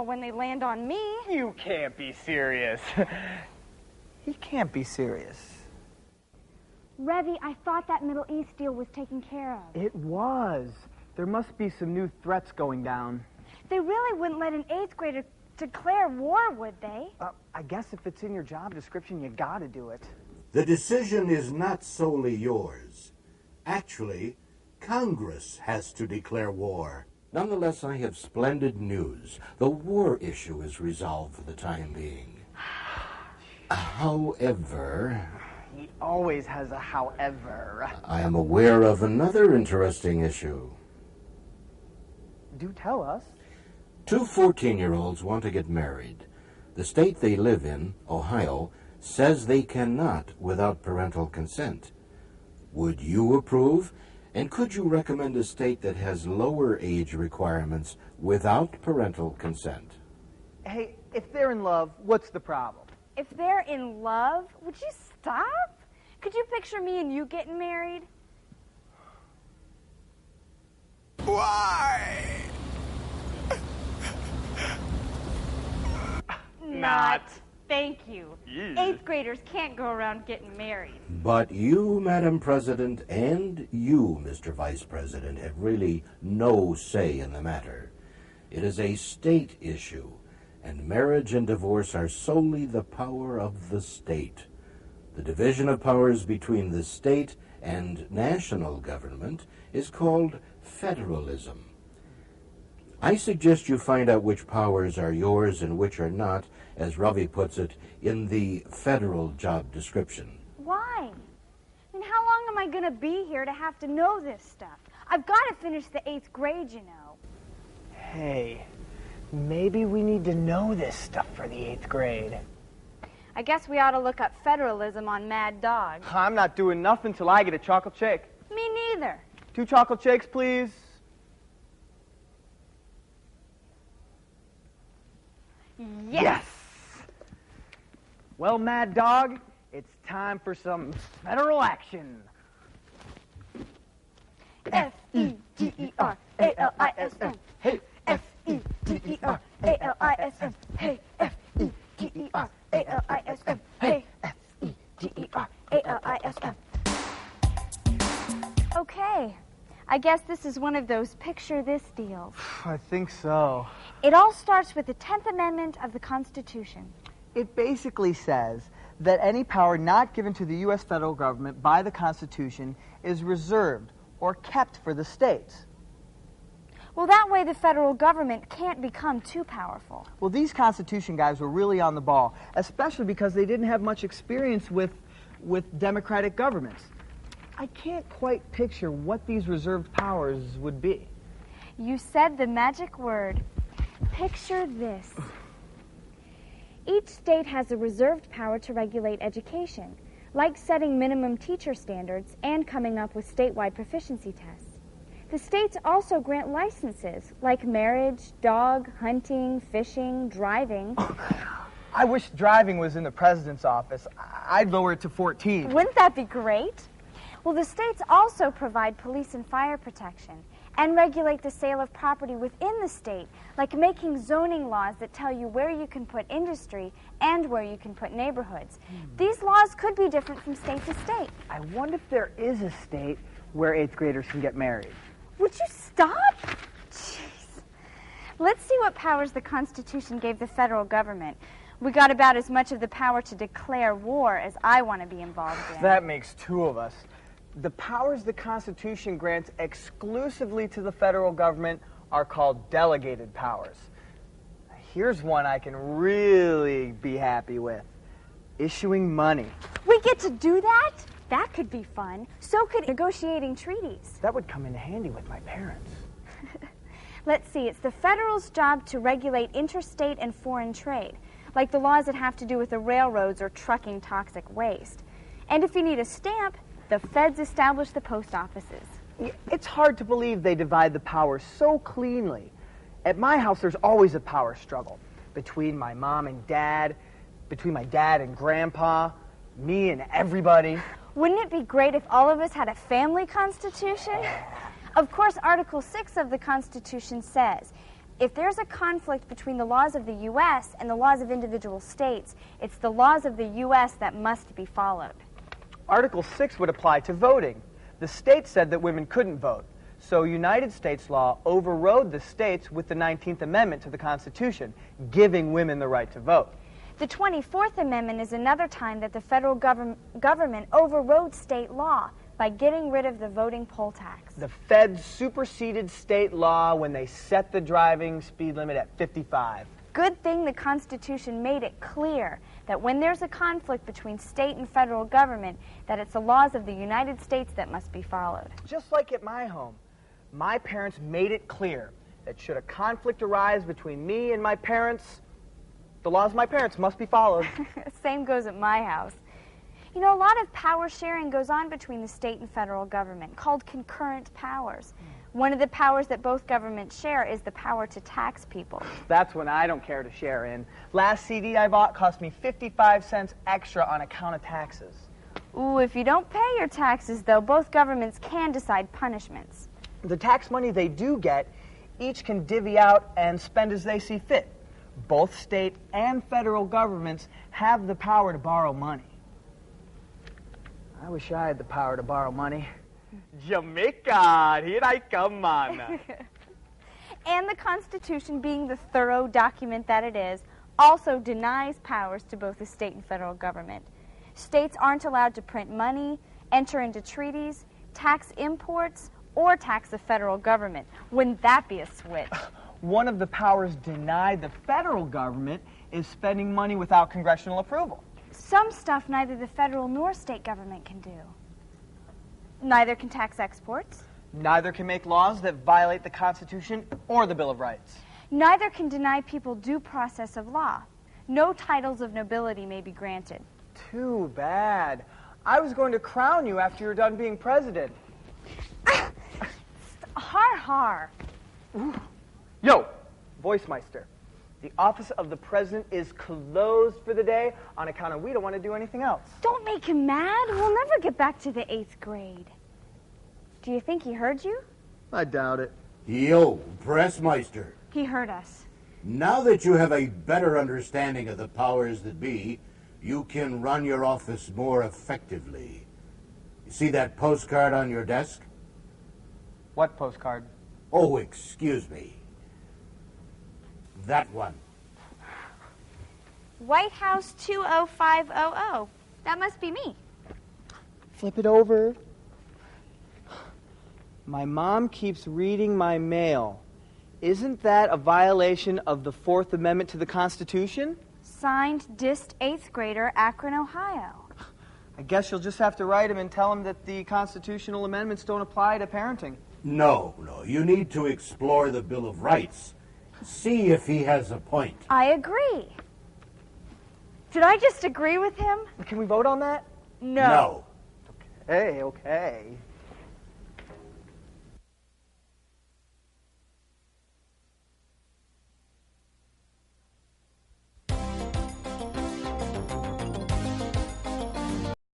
know when they land on me. You can't be serious. He can't be serious. Ravi, I thought that Middle East deal was taken care of. It was. There must be some new threats going down. They really wouldn't let an 8th grader declare war, would they? I guess if it's in your job description, you gotta do it. The decision is not solely yours. Actually, Congress has to declare war. Nonetheless, I have splendid news. The war issue is resolved for the time being. However... He always has a however. I am aware of another interesting issue. Do tell us. 2 14-year-olds want to get married. The state they live in, Ohio, says they cannot without parental consent. Would you approve? And could you recommend a state that has lower age requirements without parental consent? Hey, if they're in love, what's the problem? If they're in love, would you stop? Could you picture me and you getting married? Why? Not. Thank you. 8th graders can't go around getting married. But you, Madam President, and you, Mr. Vice President, have really no say in the matter. It is a state issue, and marriage and divorce are solely the power of the state. The division of powers between the state and national government is called federalism. I suggest you find out which powers are yours and which are not, as Ravi puts it, in the federal job description. Why? And how long am I going to be here to have to know this stuff? I've got to finish the 8th grade, you know. Hey, maybe we need to know this stuff for the 8th grade. I guess we ought to look up federalism on Mad Dog. I'm not doing nothing till I get a chocolate shake. Me neither. 2 chocolate shakes, please. Yes! Well, Mad Dog, it's time for some federal action. F-E-D-E-R-A-L-I-S-M. Hey, F-E-D-E-R-A-L-I-S-M. Hey, F-E-D-E-R-A-L-I-S-M. Hey, F-E-D-E-R-A-L-I-S-M. Okay, I guess this is one of those picture this deals. I think so. It all starts with the 10th Amendment of the Constitution. It basically says that any power not given to the U.S. federal government by the Constitution is reserved or kept for the states. Well, that way the federal government can't become too powerful. Well, these Constitution guys were really on the ball, especially because they didn't have much experience with democratic governments. I can't quite picture what these reserved powers would be. You said the magic word. Picture this. Each state has a reserved power to regulate education, like setting minimum teacher standards and coming up with statewide proficiency tests. The states also grant licenses, like marriage, dog, hunting, fishing, driving. I wish driving was in the president's office. I'd lower it to 14. Wouldn't that be great? Well, the states also provide police and fire protection and regulate the sale of property within the state, like making zoning laws that tell you where you can put industry and where you can put neighborhoods. These laws could be different from state to state. I wonder if there is a state where 8th graders can get married. Would you stop? Jeez. Let's see what powers the Constitution gave the federal government. We got about as much of the power to declare war as I want to be involved in. That makes 2 of us. The powers the Constitution grants exclusively to the federal government are called delegated powers. Here's one I can really be happy with. Issuing money. We get to do that? That could be fun. So could negotiating treaties. That would come in handy with my parents. Let's see, it's the federal's job to regulate interstate and foreign trade, like the laws that have to do with the railroads or trucking toxic waste. And if you need a stamp, the feds establish the post offices. It's hard to believe they divide the power so cleanly. At my house, there's always a power struggle between my mom and dad, between my dad and grandpa, me and everybody. Wouldn't it be great if all of us had a family constitution? Of course, Article 6 of the Constitution says, If there's a conflict between the laws of the U.S. and the laws of individual states, it's the laws of the U.S. that must be followed. Article 6 would apply to voting. The states said that women couldn't vote, so United States law overrode the states with the 19th Amendment to the Constitution, giving women the right to vote. The 24th Amendment is another time that the federal government overrode state law by getting rid of the voting poll tax. The feds superseded state law when they set the driving speed limit at 55. Good thing the Constitution made it clear that when there's a conflict between state and federal government, that it's the laws of the United States that must be followed. Just like at my home, my parents made it clear that should a conflict arise between me and my parents, the laws of my parents must be followed. Same goes at my house. You know, a lot of power sharing goes on between the state and federal government, called concurrent powers. One of the powers that both governments share is the power to tax people. That's when I don't care to share in. Last CD I bought cost me 55 cents extra on account of taxes. Ooh, if you don't pay your taxes, though, both governments can decide punishments. The tax money they do get, each can divvy out and spend as they see fit. Both state and federal governments have the power to borrow money. I wish I had the power to borrow money. Jamaica, here I come, man. And the Constitution, being the thorough document that it is, also denies powers to both the state and federal government. States aren't allowed to print money, enter into treaties, tax imports, or tax the federal government. Wouldn't that be a switch? One of the powers denied the federal government is spending money without congressional approval. Some stuff neither the federal nor state government can do. Neither can tax exports. Neither can make laws that violate the Constitution or the Bill of Rights. Neither can deny people due process of law. No titles of nobility may be granted. Too bad. I was going to crown you after you're done being president. Har har. Yo, Voicemeister. The office of the president is closed for the day on account of we don't want to do anything else. Don't make him mad. We'll never get back to the 8th grade. Do you think he heard you? I doubt it. Yo, Pressmeister. He heard us. Now that you have a better understanding of the powers that be, you can run your office more effectively. You see that postcard on your desk? What postcard? Oh, excuse me. That one. White House 20500. That must be me. Flip it over. My mom keeps reading my mail. Isn't that a violation of the 4th Amendment to the Constitution? Signed, Dist 8th grader, Akron, Ohio. I guess you'll just have to write him and tell him that the constitutional amendments don't apply to parenting. No, you need to explore the Bill of Rights. See if he has a point. I agree. Did I just agree with him? Can we vote on that? No. Okay.